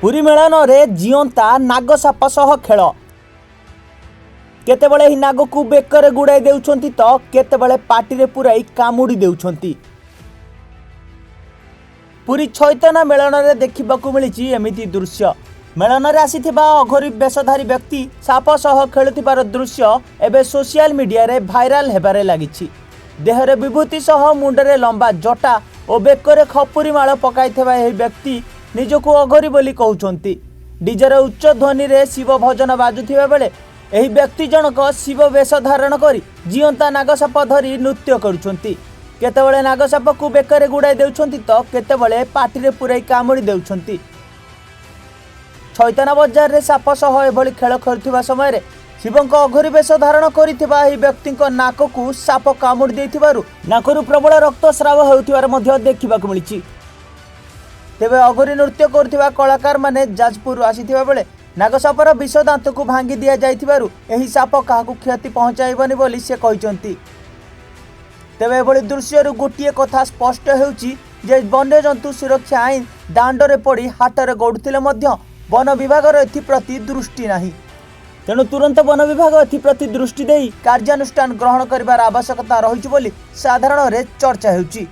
Puri melon रे जीवंता नागसाप सह खेल केतेबेले ही नाग को बेकर गुड़ाई देउछंती तो केतेबेले पाटी रे पुराई कामुड़ी देउछंती। पुरी चैतना मेलन रे देखिबाकू मिलिछि एमिति दृश्य। मेलन रे आसीथिबा अघोरी बेशधारी व्यक्ति साप सह खेलुथिबार दृश्य एबे सोशल मीडिया रे भाइराल हेबारे लागिछि। देहरे विभूति सह मुंडरे लंबा जटा और बेकरे खपुरी माळ पकाइथिबा एही व्यक्ति निजको अघोरी बोली कहउछंती। डीजे रे उच्च ध्वनि रे शिव भजन बाजुथिबा बेले एही व्यक्ति जनक शिव वेश धारण करी जीवंता नागसाप धरी नृत्य करुछंती। केतेबेले नागसाप को बेकरे गुड़ाई देउछंती तो केतेबेले पाटी रे पुराई कामुड़ी देउछंती। चैतना बजार रे साप सह एभली खेल करुथिबा समय रे शिवंक अघोरी वेश धारण करिथिबा एही व्यक्तिंक नाक को साप कामुड़ी देथिबारु नाकरु प्रबल रक्तस्राव हेउथिबार मध्ये देखिबाकू मिलिछि। तेबे अघोरी नृत्य करुथिबा कलाकार माने जाजपुर आसीथिबा बेले नागसापर विष दांत को भांगी दिया जाइथिबारु एही साप काहाकू क्षति पहुंचाइबनी बोली से कहिसंती। तेबे एभली दृश्यरु गोटिए कथा स्पष्ट हेउछि जे वन्यजंतु सुरक्षा आईन दांडरे पड़ी हाटरे गडुथिले मध्य वन विभागर एथिप्रति दृष्टि नाही। तेणु तुरंत वन विभाग एथिप्रति दृष्टि देई कार्यानुष्ठान ग्रहण करिबार आवश्यकता रहिछि बोली साधारण रे चर्चा हेउछि।